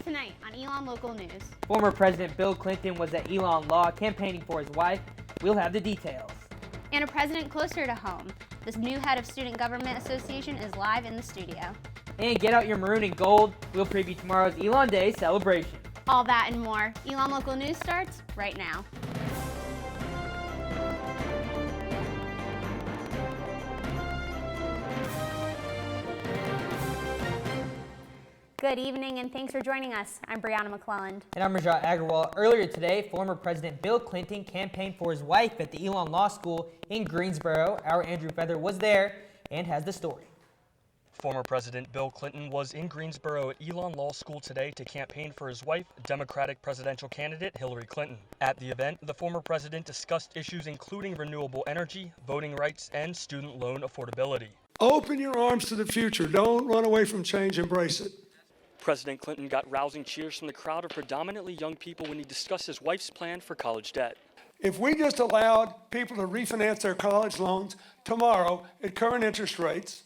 Tonight on ELN Local News. Former President Bill Clinton was at ELN Law campaigning for his wife. We'll have the details. And a president closer to home. This new head of Student Government Association is live in the studio. And get out your maroon and gold. We'll preview tomorrow's ELN Day celebration. All that and more. ELN Local News starts right now. Good evening and thanks for joining us. I'm Brianna McClelland. And I'm Rajat Agarwal. Earlier today, former President Bill Clinton campaigned for his wife at the ELN Law School in Greensboro. Our Andrew Feather was there and has the story. Former President Bill Clinton was in Greensboro at ELN Law School today to campaign for his wife, Democratic presidential candidate Hillary Clinton. At the event, the former president discussed issues including renewable energy, voting rights, and student loan affordability. Open your arms to the future. Don't run away from change. Embrace it. President Clinton got rousing cheers from the crowd of predominantly young people when he discussed his wife's plan for college debt. If we just allowed people to refinance their college loans tomorrow at current interest rates,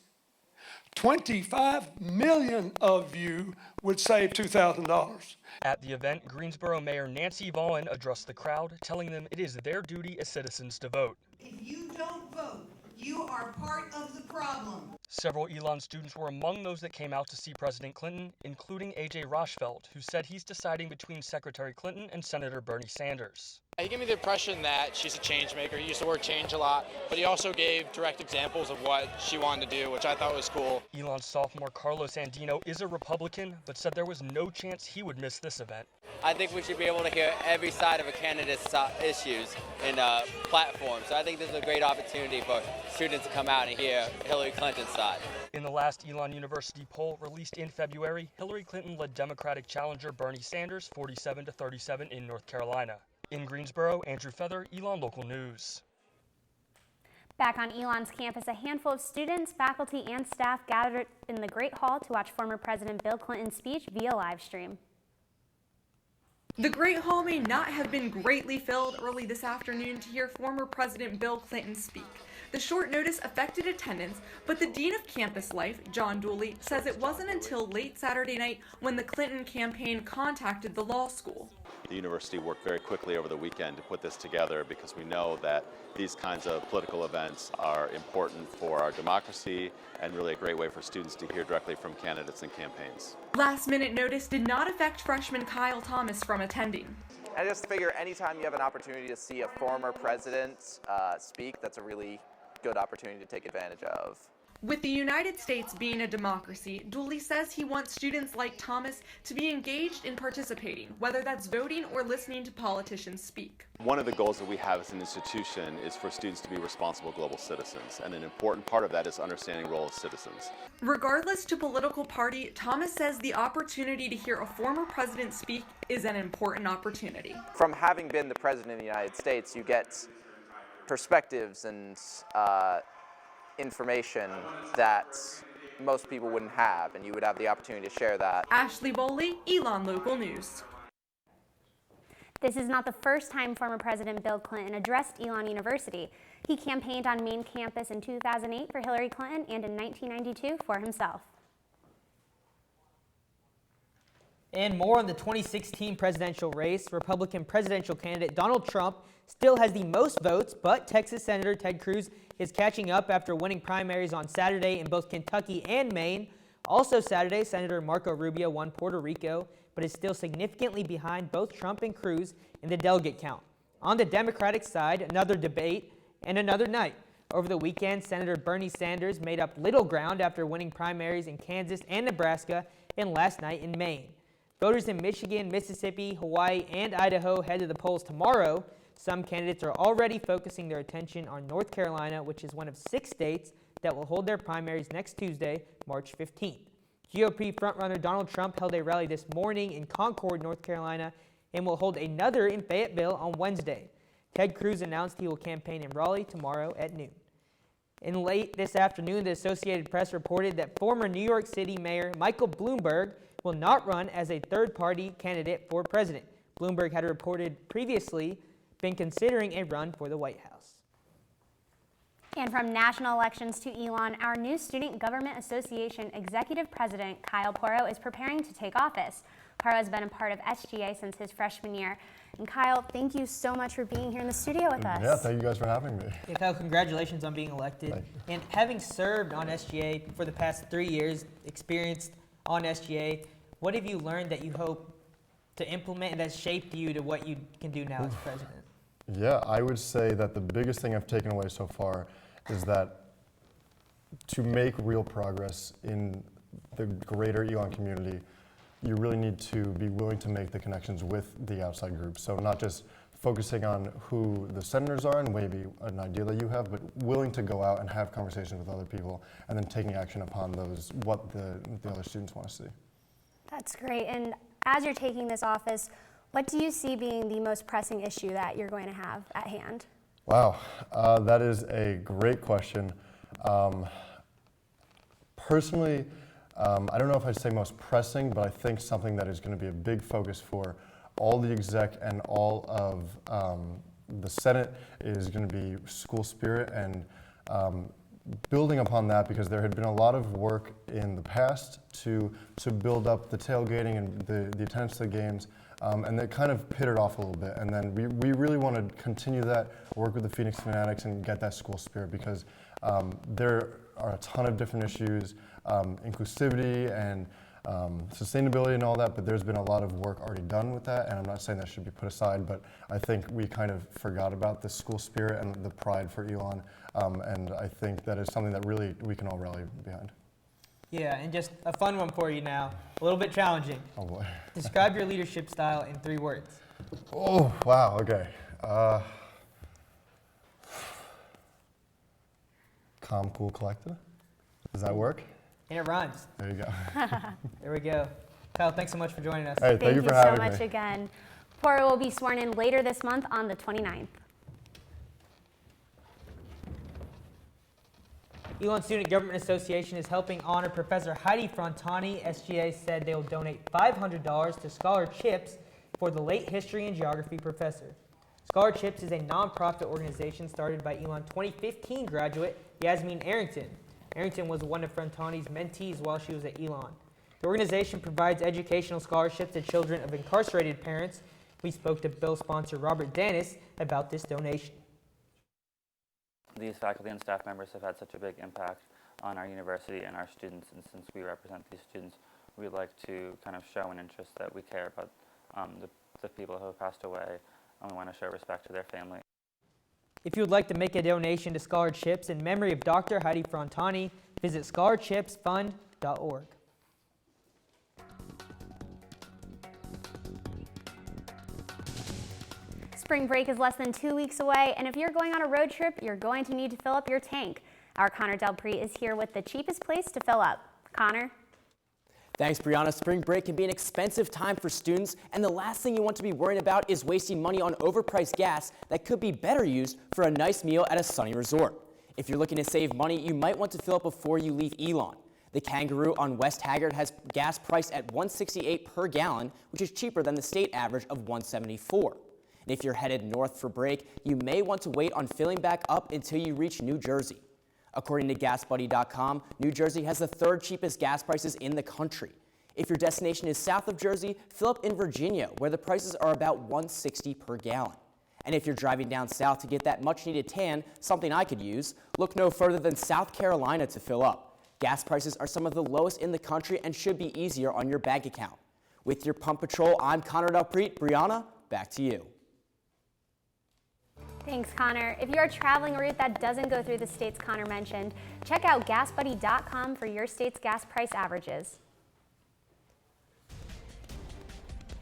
25 million of you would save $2,000. At the event, Greensboro Mayor Nancy Vaughan addressed the crowd, telling them it is their duty as citizens to vote. If you don't vote, you are part of the problem. Several ELN students were among those that came out to see President Clinton, including A.J. Rochfeld, who said he's deciding between Secretary Clinton and Senator Bernie Sanders. He gave me the impression that she's a change maker. He used the word change a lot, but he also gave direct examples of what she wanted to do, which I thought was cool. ELN sophomore Carlos Andino is a Republican, but said there was no chance he would miss this event. I think we should be able to hear every side of a candidate's issues and platform. So I think this is a great opportunity for students to come out and hear Hillary Clinton's side. In the last ELN University poll released in February, Hillary Clinton led Democratic challenger Bernie Sanders 47-37 in North Carolina. In Greensboro, Andrew Feather, ELN Local News. Back on ELN's campus, a handful of students, faculty, and staff gathered in the Great Hall to watch former President Bill Clinton's speech via live stream. The Great Hall may not have been greatly filled early this afternoon to hear former President Bill Clinton speak. The short notice affected attendance, but the Dean of Campus Life, John Dooley, says it wasn't until late Saturday night when the Clinton campaign contacted the law school. The university worked very quickly over the weekend to put this together because we know that these kinds of political events are important for our democracy and really a great way for students to hear directly from candidates and campaigns. Last-minute notice did not affect freshman Kyle Thomas from attending. I just figure anytime you have an opportunity to see a former president speak, that's a really good opportunity to take advantage of. With the United States being a democracy, Dooley says he wants students like Thomas to be engaged in participating, whether that's voting or listening to politicians speak. One of the goals that we have as an institution is for students to be responsible global citizens, and an important part of that is understanding the role of citizens. Regardless to political party, Thomas says the opportunity to hear a former president speak is an important opportunity. From having been the president of the United States, you get perspectives and information that most people wouldn't have, and you would have the opportunity to share that. Ashley Bowley, ELN Local News. This is not the first time former President Bill Clinton addressed ELN University. He campaigned on main campus in 2008 for Hillary Clinton and in 1992 for himself. And more on the 2016 presidential race. Republican presidential candidate Donald Trump still has the most votes, but Texas Senator Ted Cruz is catching up after winning primaries on Saturday in both Kentucky and Maine. Also Saturday, Senator Marco Rubio won Puerto Rico, but is still significantly behind both Trump and Cruz in the delegate count. On the Democratic side, another debate and another night. Over the weekend, Senator Bernie Sanders made up little ground after winning primaries in Kansas and Nebraska, and last night in Maine. Voters in Michigan, Mississippi, Hawaii, and Idaho head to the polls tomorrow. Some candidates are already focusing their attention on North Carolina, which is one of 6 states that will hold their primaries next Tuesday, March 15th. GOP frontrunner Donald Trump held a rally this morning in Concord, North Carolina, and will hold another in Fayetteville on Wednesday. Ted Cruz announced he will campaign in Raleigh tomorrow at noon. And late this afternoon, the Associated Press reported that former New York City Mayor Michael Bloomberg will not run as a third-party candidate for president. Bloomberg had reported previously been considering a run for the White House. And from national elections to ELN, our new Student Government Association Executive President Kyle Porro is preparing to take office. Caro has been a part of SGA since his freshman year. And Kyle, thank you so much for being here in the studio with us. Yeah, thank you guys for having me. Yeah, Kyle, congratulations on being elected. And having served on SGA for the past 3 years, experienced on SGA, what have you learned that you hope to implement and that's shaped you to what you can do now as president? Yeah, I would say that the biggest thing I've taken away so far is that to make real progress in the greater ELN community, you really need to be willing to make the connections with the outside groups. So not just focusing on who the senators are and maybe an idea that you have, but willing to go out and have conversations with other people and then taking action upon those, what the other students want to see. That's great. And as you're taking this office, what do you see being the most pressing issue that you're going to have at hand? Wow, that is a great question. Personally, I don't know if I'd say most pressing, but I think something that is going to be a big focus for all the exec and all of the Senate is going to be school spirit and building upon that, because there had been a lot of work in the past to build up the tailgating and the attendance to the games, and they kind of pittered off a little bit. And then we really want to continue that, work with the Phoenix Fanatics and get that school spirit, because there are a ton of different issues, inclusivity and sustainability and all that, but there's been a lot of work already done with that, and I'm not saying that should be put aside, but I think we kind of forgot about the school spirit and the pride for ELN, and I think that is something that really we can all rally behind. Yeah, and just a fun one for you now, a little bit challenging. Oh boy. Describe your leadership style in 3 words. Oh, wow, okay. Calm, cool, collected. Does that work? And it rhymes. There you go. There we go. Kyle, thanks so much for joining us. Hey, thank you for having me. Thank you so much again. Poirot will be sworn in later this month on the 29th. ELN Student Government Association is helping honor Professor Heidi Frontani. SGA said they will donate $500 to Scholar Chips for the late history and geography professor. Scholar Chips is a nonprofit organization started by ELN 2015 graduate Yasmin Arrington. Arrington was one of Frontani's mentees while she was at ELN. The organization provides educational scholarships to children of incarcerated parents. We spoke to bill sponsor Robert Dennis about this donation. These faculty and staff members have had such a big impact on our university and our students, and since we represent these students, we'd like to kind of show an interest that we care about the people who have passed away, and we want to show respect to their family. If you would like to make a donation to Scholar Chips in memory of Dr. Heidi Frontani, visit scholarchipsfund.org. Spring break is less than 2 weeks away, and if you're going on a road trip, you're going to need to fill up your tank. Our Connor Delpre is here with the cheapest place to fill up. Connor? Thanks, Brianna. Spring break can be an expensive time for students, and the last thing you want to be worrying about is wasting money on overpriced gas that could be better used for a nice meal at a sunny resort. If you're looking to save money, you might want to fill up before you leave ELN. The Kangaroo on West Haggard has gas priced at $1.68 per gallon, which is cheaper than the state average of $1.74. And if you're headed north for break, you may want to wait on filling back up until you reach New Jersey. According to GasBuddy.com, New Jersey has the 3rd cheapest gas prices in the country. If your destination is south of Jersey, fill up in Virginia, where the prices are about $1.60 per gallon. And if you're driving down south to get that much-needed tan, something I could use, look no further than South Carolina to fill up. Gas prices are some of the lowest in the country and should be easier on your bank account. With your Pump Patrol, I'm Connor Delpre. Brianna, back to you. Thanks, Connor. If you're traveling a route that doesn't go through the states Connor mentioned, check out GasBuddy.com for your state's gas price averages.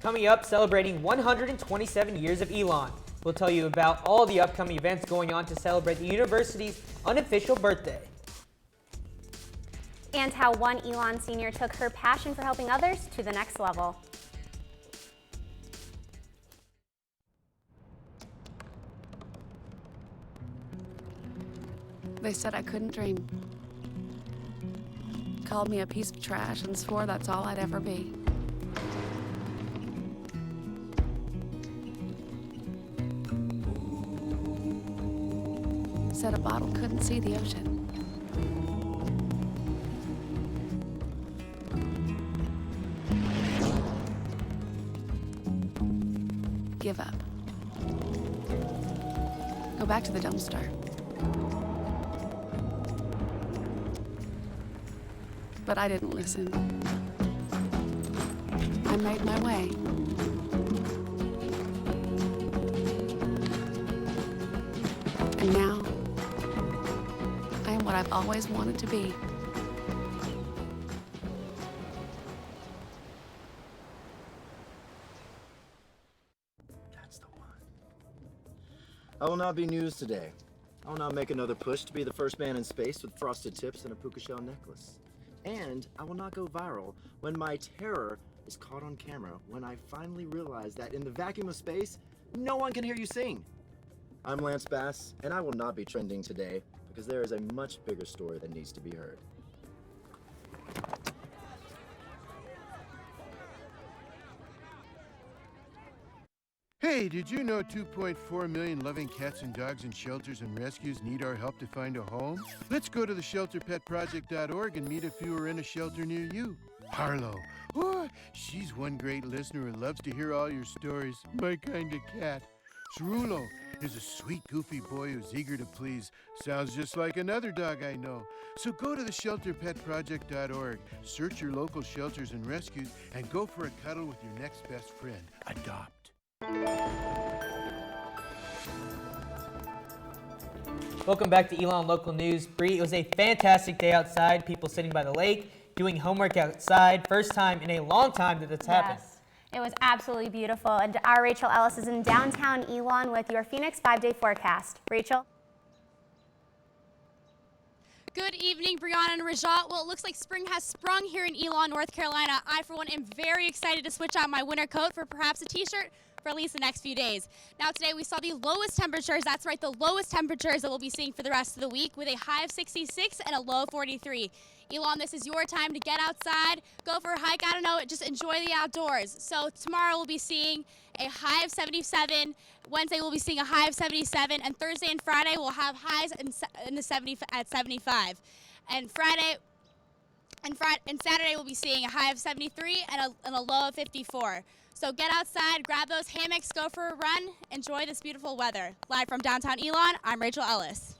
Coming up, celebrating 127 years of ELN. We'll tell you about all the upcoming events going on to celebrate the university's unofficial birthday. And how one ELN senior took her passion for helping others to the next level. They said I couldn't dream. Called me a piece of trash and swore that's all I'd ever be. Said a bottle couldn't see the ocean. give up. Go back to the dumpster. But I didn't listen. I made my way. And now, I am what I've always wanted to be. I will not be news today. I will not make another push to be the first man in space with frosted tips and a puka shell necklace. And I will not go viral when my terror is caught on camera when I finally realize that in the vacuum of space, no one can hear you sing. I'm Lance Bass, and I will not be trending today because there is a much bigger story that needs to be heard. Hey, did you know 2.4 million loving cats and dogs in shelters and rescues need our help to find a home? Let's go to theshelterpetproject.org and meet if you are in a shelter near you. Harlow, oh, she's one great listener who loves to hear all your stories. My kind of cat. Cerulo is a sweet, goofy boy who's eager to please. Sounds just like another dog I know. So go to theshelterpetproject.org, search your local shelters and rescues, and go for a cuddle with your next best friend. Adopt. Welcome back to Elon Local News. Bree, it was a fantastic day outside. People sitting by the lake, doing homework outside. First time in a long time that this happened. Yes, it was absolutely beautiful. And our Rachel Ellis is in downtown Elon with your Phoenix 5-day forecast. Rachel? Good evening, Brianna and Rajat. Well, it looks like spring has sprung here in Elon, North Carolina. I, for one, am very excited to switch out my winter coat for perhaps a t-shirt for at least the next few days. Now today we saw the lowest temperatures, that's right, the lowest temperatures that we'll be seeing for the rest of the week with a high of 66 and a low of 43. Elon, this is your time to get outside, go for a hike, I don't know, just enjoy the outdoors. So tomorrow we'll be seeing a high of 77, Wednesday we'll be seeing a high of 77, and Thursday and Friday we'll have highs in the 70 at 75. And Saturday we'll be seeing a high of 73 and a low of 54. So get outside, grab those hammocks, go for a run, enjoy this beautiful weather. Live from downtown Elon, I'm Rachel Ellis.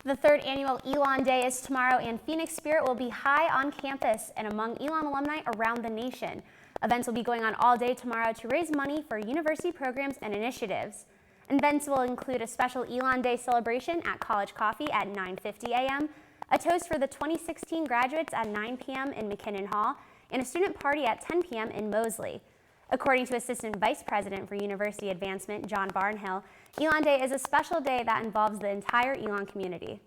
The third annual Elon Day is tomorrow, and Phoenix Spirit will be high on campus and among Elon alumni around the nation. Events will be going on all day tomorrow to raise money for university programs and initiatives. Events will include a special Elon Day celebration at College Coffee at 9:50 a.m., a toast for the 2016 graduates at 9 p.m. in McKinnon Hall, and a student party at 10 p.m. in Mosley. According to Assistant Vice President for University Advancement, John Barnhill, Elon Day is a special day that involves the entire Elon community.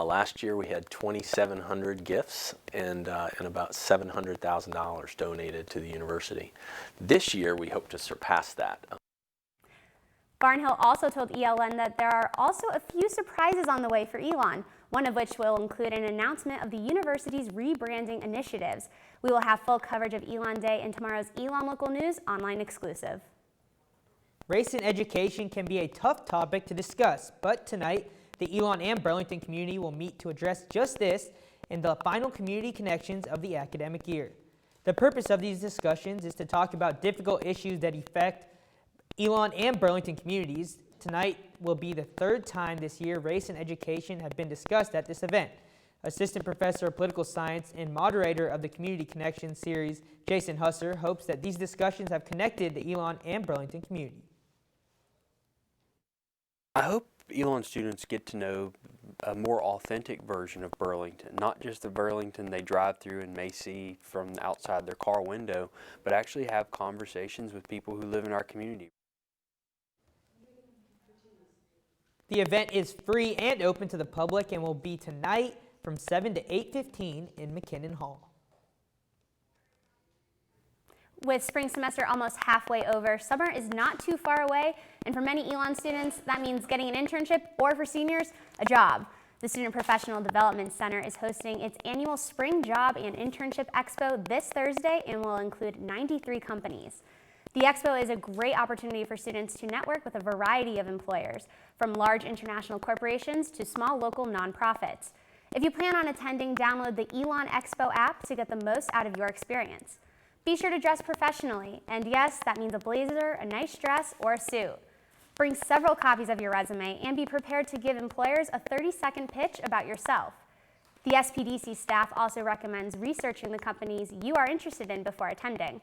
Last year we had 2,700 gifts and about $700,000 donated to the university. This year we hope to surpass that. Barnhill also told ELN that there are also a few surprises on the way for Elon, one of which will include an announcement of the university's rebranding initiatives. We will have full coverage of Elon Day in tomorrow's Elon Local News online exclusive. Race in education can be a tough topic to discuss, but tonight, the Elon and Burlington community will meet to address just this in the final community connections of the academic year. The purpose of these discussions is to talk about difficult issues that affect Elon and Burlington communities. Tonight will be the third time this year race and education have been discussed at this event. Assistant Professor of Political Science and moderator of the Community Connections series, Jason Husser, hopes that these discussions have connected the Elon and Burlington community. I hope Elon students get to know a more authentic version of Burlington, not just the Burlington they drive through and may see from outside their car window, but actually have conversations with people who live in our community. The event is free and open to the public and will be tonight from 7 to 8:15 in McKinnon Hall. With spring semester almost halfway over, summer is not too far away, and for many Elon students, that means getting an internship, or for seniors, a job. The Student Professional Development Center is hosting its annual Spring Job and Internship Expo this Thursday and will include 93 companies. The expo is a great opportunity for students to network with a variety of employers, from large international corporations to small local nonprofits. If you plan on attending, download the ELN Expo app to get the most out of your experience. Be sure to dress professionally, and yes, that means a blazer, a nice dress, or a suit. Bring several copies of your resume and be prepared to give employers a 30-second pitch about yourself. The SPDC staff also recommends researching the companies you are interested in before attending.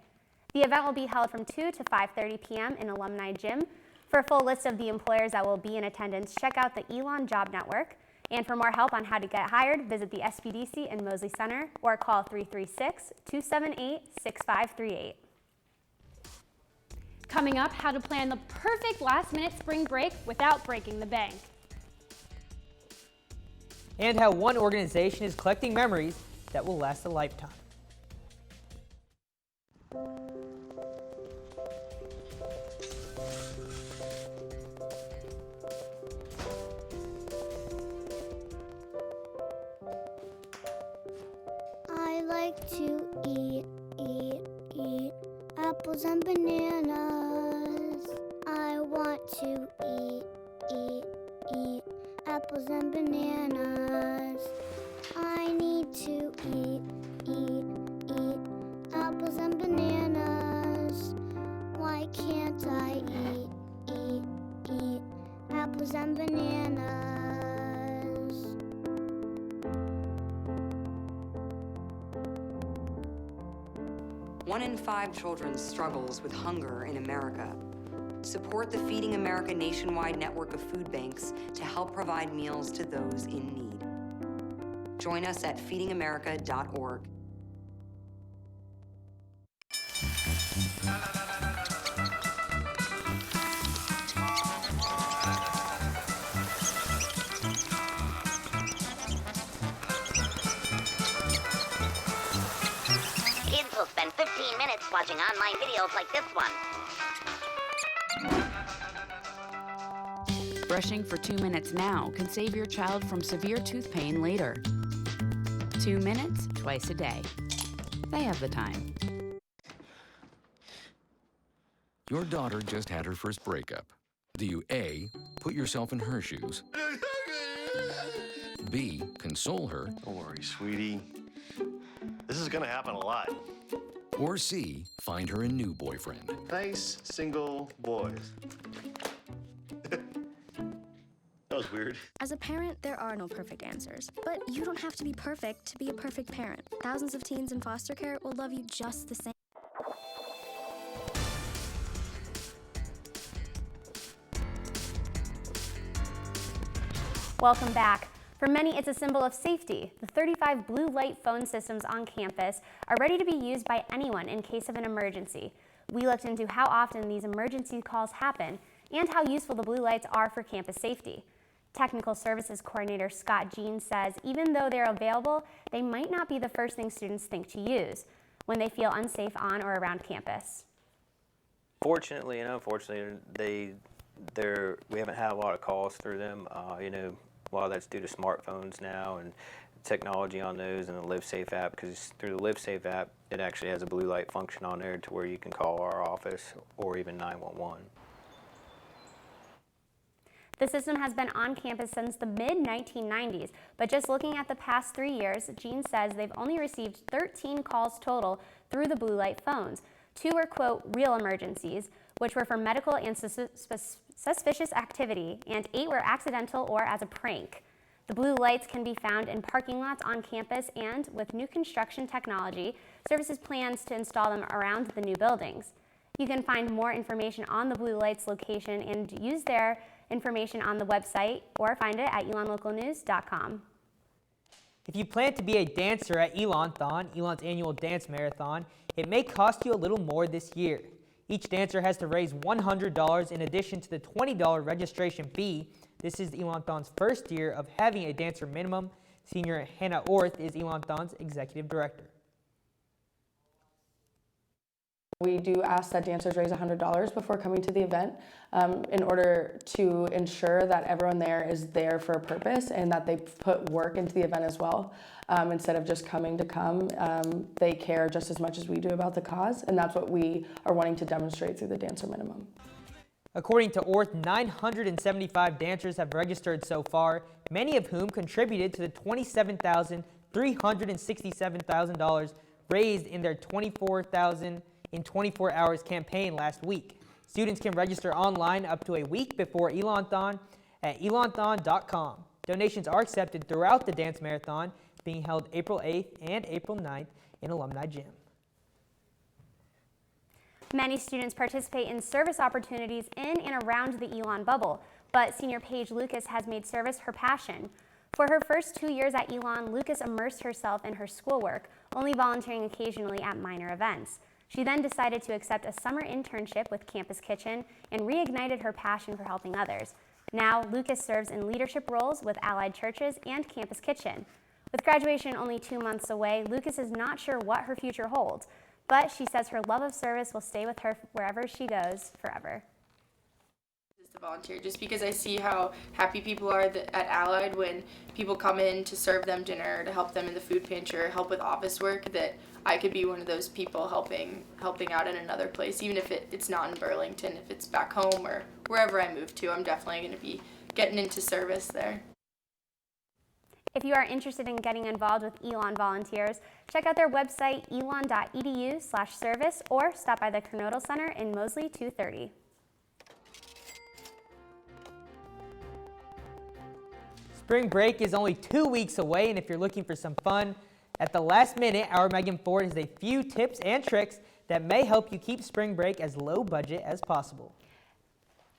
The event will be held from 2 to 5:30 p.m. in Alumni Gym. For a full list of the employers that will be in attendance, check out the ELN Job Network. And for more help on how to get hired, visit the SPDC in Mosley Center or call 336-278-6538. Coming up, how to plan the perfect last-minute spring break without breaking the bank. And how one organization is collecting memories that will last a lifetime. I like to eat apples and bananas. I want to eat apples and bananas. I need to eat apples and bananas. Why can't I eat apples and bananas? 1 in 5 children struggles with hunger in America. Support the Feeding America nationwide network of food banks to help provide meals to those in need. Join us at feedingamerica.org. Kids will spend 15 minutes watching online videos like this one. Brushing for 2 minutes now can save your child from severe tooth pain later. 2 minutes twice a day. They have the time. Your daughter just had her first breakup. Do you A, put yourself in her shoes? B, console her? Don't worry, sweetie. This is gonna happen a lot. Or C, find her a new boyfriend? Nice, single boys. That was weird. As a parent, there are no perfect answers. But you don't have to be perfect to be a perfect parent. Thousands of teens in foster care will love you just the same. Welcome back. For many, it's a symbol of safety. The 35 blue light phone systems on campus are ready to be used by anyone in case of an emergency. We looked into how often these emergency calls happen and how useful the blue lights are for campus safety. Technical Services Coordinator Scott Jean says even though they're available, they might not be the first thing students think to use when they feel unsafe on or around campus. Fortunately and unfortunately, we haven't had a lot of calls through them. A lot of that's due to smartphones now and technology on those and the LiveSafe app, because through the LiveSafe app, it actually has a blue light function on there to where you can call our office or even 911. The system has been on campus since the mid-1990s, but just looking at the past 3 years, Jean says they've only received 13 calls total through the blue light phones. 2 were, quote, real emergencies, which were for medical and suspicious activity, and 8 were accidental or as a prank. The blue lights can be found in parking lots on campus, and with new construction technology, services plans to install them around the new buildings. You can find more information on the blue lights location and use their information on the website or find it at elonlocalnews.com. If you plan to be a dancer at Elon-thon, Elon's annual dance marathon, it may cost you a little more this year. Each dancer has to raise $100 in addition to the $20 registration fee. This is Elon-thon's first year of having a dancer minimum. Senior Hannah Orth is Elon-thon's executive director. We do ask that dancers raise $100 before coming to the event in order to ensure that everyone there is there for a purpose and that they put work into the event as well. Instead of just coming to come, they care just as much as we do about the cause, and that's what we are wanting to demonstrate through the dancer minimum. According to ORTH, 975 dancers have registered so far, many of whom contributed to the $27,367,000 raised in their 24,000 in 24 hours campaign last week. Students can register online up to a week before ELNthon at elnthon.com. Donations are accepted throughout the dance marathon, being held April 8th and April 9th in Alumni Gym. Many students participate in service opportunities in and around the Elon bubble, but senior Paige Lucas has made service her passion. For her first 2 years at Elon, Lucas immersed herself in her schoolwork, only volunteering occasionally at minor events. She then decided to accept a summer internship with Campus Kitchen and reignited her passion for helping others. Now, Lucas serves in leadership roles with Allied Churches and Campus Kitchen. With graduation only 2 months away, Lucas is not sure what her future holds, but she says her love of service will stay with her wherever she goes forever. To volunteer just because I see how happy people are at Allied when people come in to serve them dinner, to help them in the food pantry, or help with office work, that I could be one of those people helping out in another place, even if it's not in Burlington, if it's back home or wherever I move to. I'm definitely going to be getting into service there. If you are interested in getting involved with Elon volunteers, check out their website elon.edu/service or stop by the Kernodle Center in Mosley 230. Spring break is only 2 weeks away, and if you're looking for some fun at the last minute, our Megan Ford has a few tips and tricks that may help you keep spring break as low budget as possible.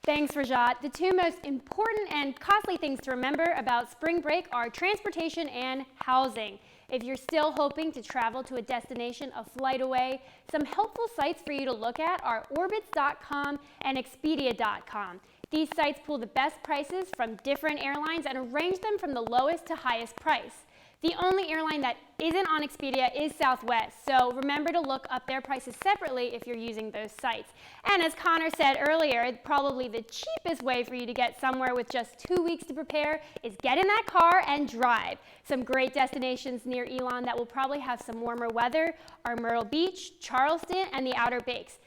Thanks, Rajat. The two most important and costly things to remember about spring break are transportation and housing. If you're still hoping to travel to a destination a flight away, some helpful sites for you to look at are Orbitz.com and Expedia.com. These sites pull the best prices from different airlines and arrange them from the lowest to highest price. The only airline that isn't on Expedia is Southwest, so remember to look up their prices separately if you're using those sites. And as Connor said earlier, probably the cheapest way for you to get somewhere with just 2 weeks to prepare is get in that car and drive. Some great destinations near Elon that will probably have some warmer weather are Myrtle Beach, Charleston, and the Outer Banks.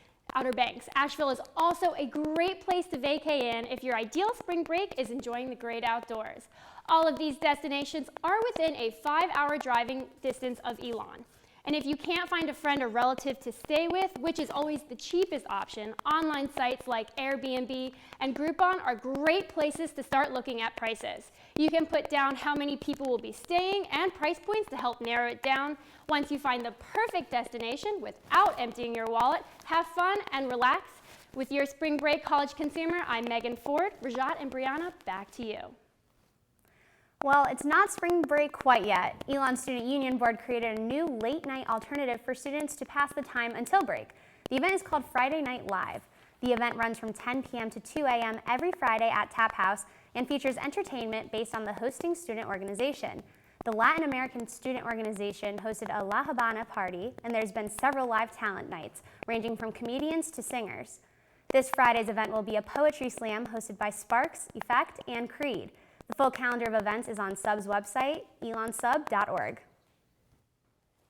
Asheville is also a great place to vacay in if your ideal spring break is enjoying the great outdoors. All of these destinations are within a 5-hour driving distance of Elon. And if you can't find a friend or relative to stay with, which is always the cheapest option, online sites like Airbnb and Groupon are great places to start looking at prices. You can put down how many people will be staying and price points to help narrow it down. Once you find the perfect destination without emptying your wallet, have fun and relax. With your spring break college consumer, I'm Megan Ford. Rajat and Brianna, back to you. Well, it's not spring break quite yet. Elon Student Union Board created a new late-night alternative for students to pass the time until break. The event is called Friday Night Live. The event runs from 10 p.m. to 2 a.m. every Friday at Tap House and features entertainment based on the hosting student organization. The Latin American Student Organization hosted a La Habana party, and there's been several live talent nights, ranging from comedians to singers. This Friday's event will be a poetry slam hosted by Sparks, Effect, and Creed. The full calendar of events is on SUB's website, elonsub.org.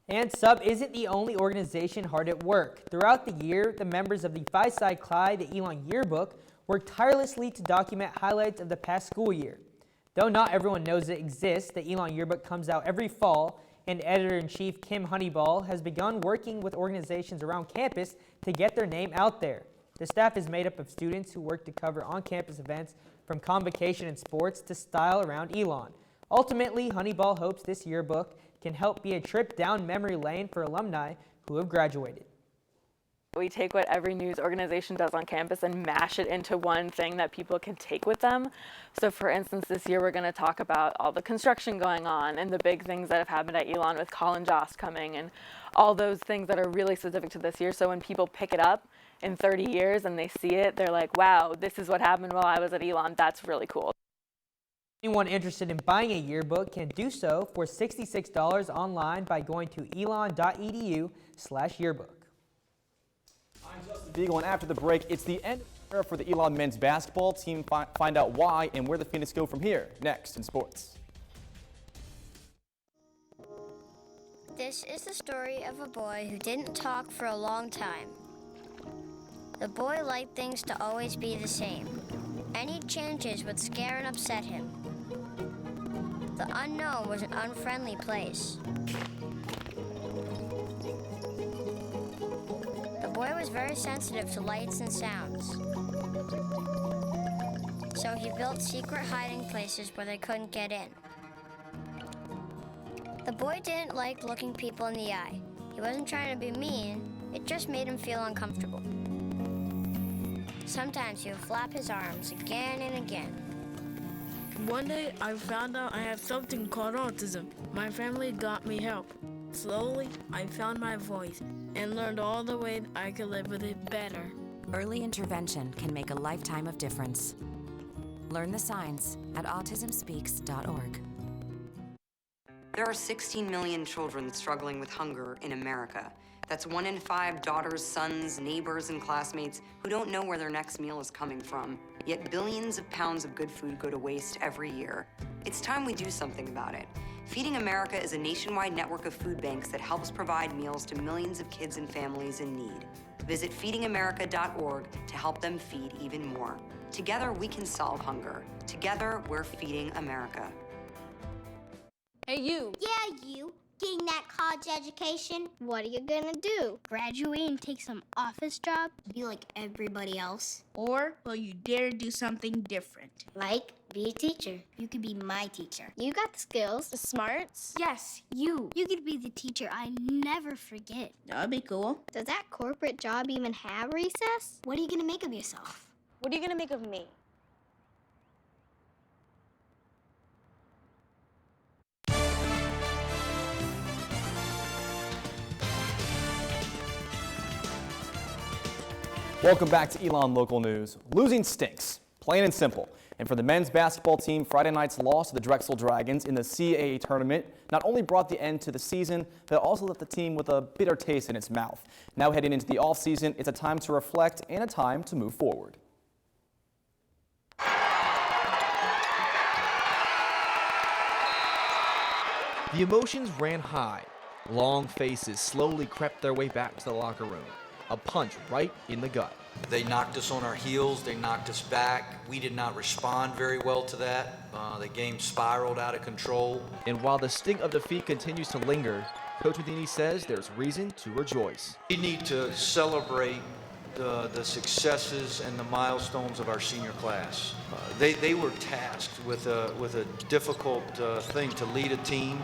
And SUB isn't the only organization hard at work. Throughout the year, the members of the Phi Psi Chi, the Elon Yearbook, work tirelessly to document highlights of the past school year. Though not everyone knows it exists, the Elon Yearbook comes out every fall, and Editor-in-Chief Kim Honeyball has begun working with organizations around campus to get their name out there. The staff is made up of students who work to cover on-campus events from convocation and sports to style around Elon. Ultimately, Honeyball hopes this yearbook can help be a trip down memory lane for alumni who have graduated. We take what every news organization does on campus and mash it into one thing that people can take with them. So for instance, this year we're going to talk about all the construction going on and the big things that have happened at Elon with Colin Jost coming and all those things that are really specific to this year. So when people pick it up in 30 years and they see it, they're like, wow, this is what happened while I was at Elon. That's really cool. Anyone interested in buying a yearbook can do so for $66 online by going to elon.edu/yearbook. I'm Justin Beagle, and after the break, it's the end for the Elon men's basketball team. Find out why and where the Phoenix go from here. Next in sports. This is the story of a boy who didn't talk for a long time. The boy liked things to always be the same. Any changes would scare and upset him. The unknown was an unfriendly place. The boy was very sensitive to lights and sounds. So he built secret hiding places where they couldn't get in. The boy didn't like looking people in the eye. He wasn't trying to be mean, it just made him feel uncomfortable. Sometimes he would flap his arms again and again. One day, I found out I have something called autism. My family got me help. Slowly, I found my voice and learned all the ways I could live with it better. Early intervention can make a lifetime of difference. Learn the signs at autismspeaks.org. There are 16 million children struggling with hunger in America. That's 1 in 5 daughters, sons, neighbors, and classmates who don't know where their next meal is coming from. Yet billions of pounds of good food go to waste every year. It's time we do something about it. Feeding America is a nationwide network of food banks that helps provide meals to millions of kids and families in need. Visit feedingamerica.org to help them feed even more. Together, we can solve hunger. Together, we're feeding America. Hey, you. Yeah, you. Getting that college education, what are you gonna do? Graduate and take some office job? Be like everybody else? Or will you dare do something different? Like, be a teacher. You could be my teacher. You got the skills. The smarts? Yes, you. You could be the teacher I never forget. That'd be cool. Does that corporate job even have recess? What are you gonna make of yourself? What are you gonna make of me? Welcome back to Elon Local News. Losing stinks, plain and simple. And for the men's basketball team, Friday night's loss to the Drexel Dragons in the CAA tournament not only brought the end to the season, but also left the team with a bitter taste in its mouth. Now heading into the offseason, it's a time to reflect and a time to move forward. The emotions ran high. Long faces slowly crept their way back to the locker room. A punch right in the gut. They knocked us on our heels. They knocked us back. We did not respond very well to that. The game spiraled out of control. And while the sting of defeat continues to linger, Coach Medini says there's reason to rejoice. We need to celebrate the successes and the milestones of our senior class. They were tasked with a difficult thing to lead a team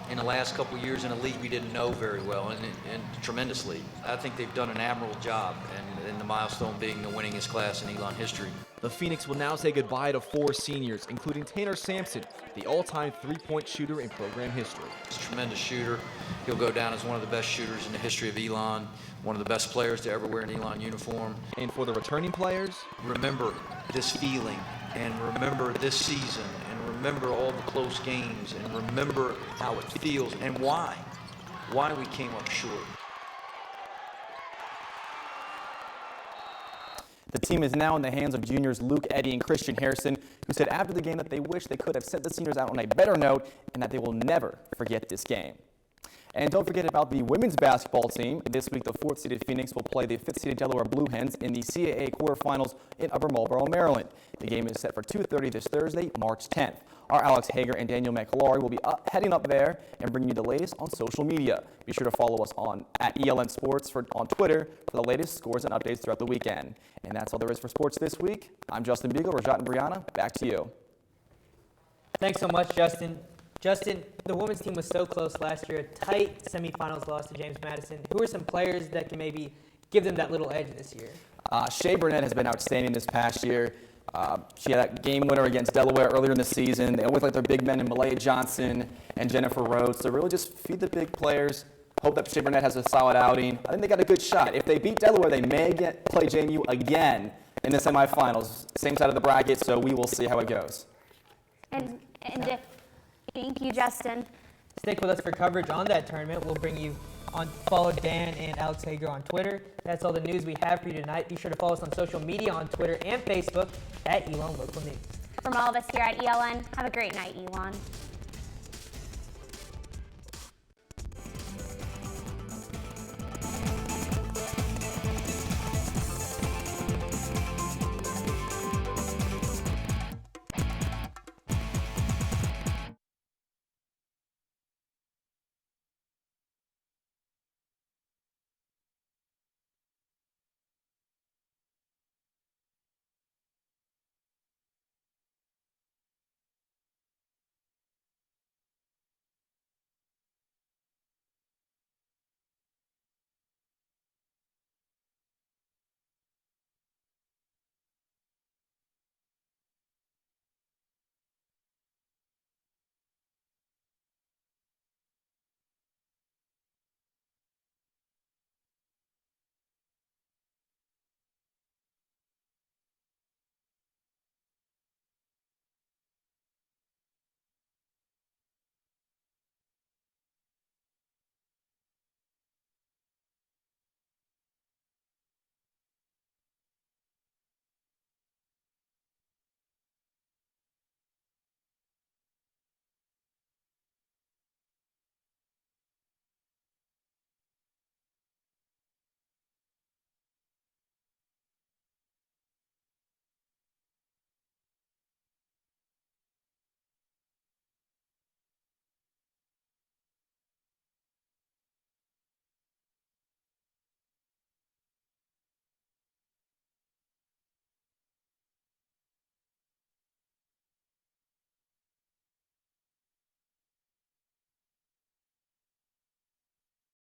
in the last couple of years in a league we didn't know very well and tremendously. I think they've done an admirable job, and the milestone being the winningest class in Elon history. The Phoenix will now say goodbye to 4 seniors, including Tanner Sampson, the all-time three-point shooter in program history. He's a tremendous shooter. He'll go down as one of the best shooters in the history of Elon, one of the best players to ever wear an Elon uniform. And for the returning players, remember this feeling, and remember this season, and remember all the close games, and remember how it feels and why we came up short. The team is now in the hands of juniors Luke Eddy and Christian Harrison, who said after the game that they wish they could have sent the seniors out on a better note and that they will never forget this game. And don't forget about the women's basketball team. This week, the 4th-seeded Phoenix will play the 5th-seeded Delaware Blue Hens in the CAA quarterfinals in Upper Marlboro, Maryland. The game is set for 2:30 this Thursday, March 10th. Our Alex Hager and Daniel McLaury will be heading up there and bringing you the latest on social media. Be sure to follow us at ELN Sports on Twitter for the latest scores and updates throughout the weekend. And that's all there is for sports this week. I'm Justin Beagle, Rajat and Brianna. Back to you. Thanks so much, Justin. Justin, the women's team was so close last year, a tight semifinals loss to James Madison. Who are some players that can maybe give them that little edge this year? Shea Burnett has been outstanding this past year. She had that game winner against Delaware earlier in the season. They always like their big men in Malaya Johnson and Jennifer Rhodes. So really just feed the big players. Hope that Shea Burnett has a solid outing. I think they got a good shot. If they beat Delaware, they may play JMU again in the semifinals. Same side of the bracket, so we will see how it goes. Thank you, Justin. Stick with us for coverage on that tournament. We'll bring you on. Follow Dan and Alex Hager on Twitter. That's all the news we have for you tonight. Be sure to follow us on social media on Twitter and Facebook at Elon Local News. From all of us here at ELN, have a great night, Elon.